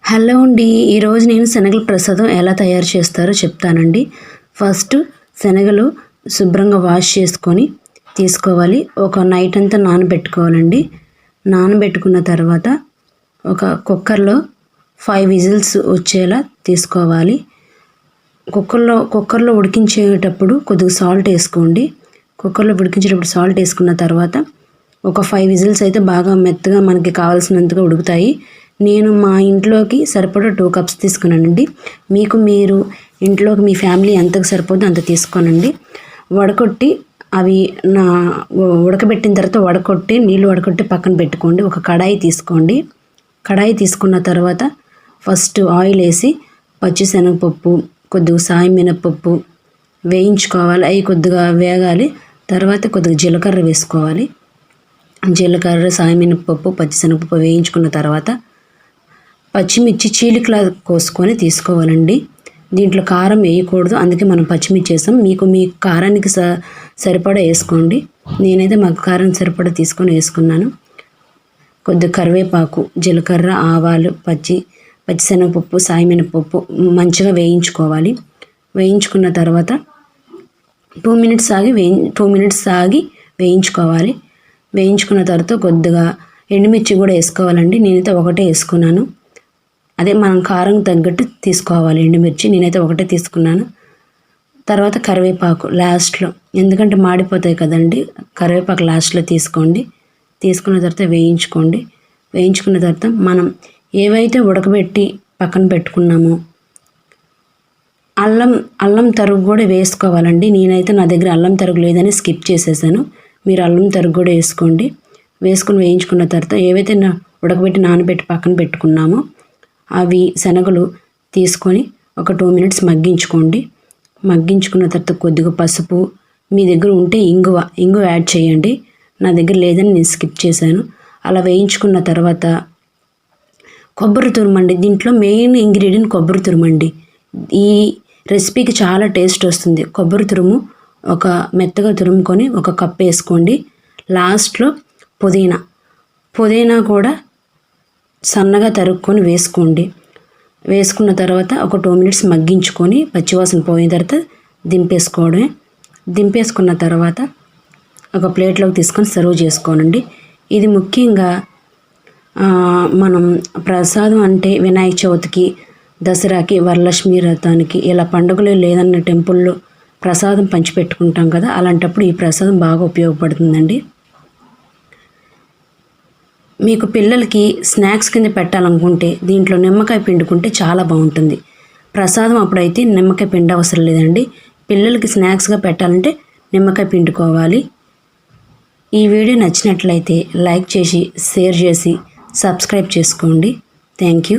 Hello అండి. ఈరోజు నేను శనగల ప్రసాదం ఎలా తయారు చేస్తారో చెప్తానండి. ఫస్ట్ శనగలు శుభ్రంగా వాష్ చేసుకొని తీసుకోవాలి. ఒక నైట్ అంతా నానబెట్టుకోవాలండి. నానబెట్టుకున్న తర్వాత ఒక కుక్కర్లో 5 విజిల్స్ వచ్చేలా తీసుకోవాలి. కుక్కర్లో ఉడికించేటప్పుడు కొద్దిగా సాల్ట్ వేసుకోండి. కుక్కర్లో ఉడికించేటప్పుడు సాల్ట్ వేసుకున్న తర్వాత ఒక 5 విజిల్స్ అయితే బాగా మెత్తగా మనకి కావాల్సినంతగా ఉడుకుతాయి. నేను మా ఇంట్లోకి సరిపడా 2 కప్స్ తీసుకున్నానండి. మీరు ఇంట్లోకి మీ ఫ్యామిలీ ఎంతకు సరిపోతుందో అంత తీసుకోనండి. వడకొట్టి అవి ఉడకబెట్టిన తర్వాత నీళ్ళు వడకొట్టి పక్కన పెట్టుకోండి. ఒక కడాయి తీసుకోండి. కడాయి తీసుకున్న తర్వాత ఫస్ట్ ఆయిల్ వేసి పచ్చిశనగపప్పు, కొద్దిగా సాయం మినపప్పు వేయించుకోవాలి. అవి కొద్దిగా వేగాలి. తర్వాత కొద్దిగా జీలకర్ర వేసుకోవాలి. జీలకర్ర, సాయం మినపప్పు, పచ్చిశనగపప్పు వేయించుకున్న తర్వాత పచ్చిమిర్చి చీలికలా కోసుకొని తీసుకోవాలండి. దీంట్లో కారం వేయకూడదు, అందుకే మనం పచ్చిమిర్చి వేసాం. మీ కారానికి సరిపడా వేసుకోండి. నేనైతే మా కారానికి సరిపడా తీసుకొని వేసుకున్నాను. కొద్దిగా కరివేపాకు, జీలకర్ర, ఆవాలు, పచ్చిశనగపప్పు, సాయమినపప్పు మంచిగా వేయించుకోవాలి. వేయించుకున్న తర్వాత 2 మినిట్స్ ఆగి వేయించుకోవాలి. వేయించుకున్న తర్వాత కొద్దిగా ఎండుమిర్చి కూడా వేసుకోవాలండి. నేనైతే ఒకటే వేసుకున్నాను. అదే మనం కారం తగ్గట్టు తీసుకోవాలి ఎండుమిర్చి. నేనైతే ఒకటే తీసుకున్నాను. తర్వాత కరివేపాకు లాస్ట్లో, ఎందుకంటే మాడిపోతాయి కదండి. కరివేపాకు లాస్ట్లో తీసుకోండి. తీసుకున్న తర్వాత వేయించుకోండి. వేయించుకున్న తర్వాత మనం ఏవైతే ఉడకబెట్టి పక్కన పెట్టుకున్నామో అల్లం తరుగు కూడా వేసుకోవాలండి. నేనైతే నా దగ్గర అల్లం తరుగు లేదని స్కిప్ చేసేసాను. మీరు అల్లం తరుగు కూడా వేసుకోండి. వేసుకొని వేయించుకున్న తర్వాత ఏవైతే ఉడకబెట్టి నానబెట్టి పక్కన పెట్టుకున్నామో అవి శనగలు తీసుకొని ఒక 2 మినిట్స్ మగ్గించుకోండి. మగ్గించుకున్న తర్వాత కొద్దిగా పసుపు, మీ దగ్గర ఉంటే ఇంగువ యాడ్ చేయండి. నా దగ్గర లేదని నేను స్కిప్ చేశాను. అలా వేయించుకున్న తర్వాత కొబ్బరి తురుమండి. దీంట్లో మెయిన్ ఇంగ్రీడియంట్ కొబ్బరి తురుమండి. ఈ రెసిపీకి చాలా టేస్ట్ వస్తుంది. కొబ్బరి తురుము ఒక మెత్తగా తురుముకొని ఒక కప్ వేసుకోండి. లాస్ట్లో పుదీనా కూడా సన్నగా తరుక్కొని వేసుకోండి. వేసుకున్న తర్వాత ఒక 2 మినిట్స్ మగ్గించుకొని పచ్చివాసన పోయిన తర్వాత దింపేసుకోవడమే. దింపేసుకున్న తర్వాత ఒక ప్లేట్లోకి తీసుకొని సర్వ్ చేసుకోనండి. ఇది ముఖ్యంగా మనం ప్రసాదం అంటే వినాయక చవితికి, దసరాకి, వరలక్ష్మి వ్రతానికి ఇలా పండుగలు లేదన్న టెంపుల్లో ప్రసాదం పంచిపెట్టుకుంటాం కదా, అలాంటప్పుడు ఈ ప్రసాదం బాగా ఉపయోగపడుతుందండి. మీకు పిల్లలకి స్నాక్స్ కింద పెట్టాలనుకుంటే దీంట్లో నిమ్మకాయ పిండుకుంటే చాలా బాగుంటుంది. ప్రసాదం అప్పుడైతే నిమ్మకాయ పిండి అవసరం లేదండి. పిల్లలకి స్నాక్స్గా పెట్టాలంటే నిమ్మకాయ పిండుకోవాలి. ఈ వీడియో నచ్చినట్లయితే లైక్ చేసి, షేర్ చేసి, సబ్స్క్రైబ్ చేసుకోండి. Thank you.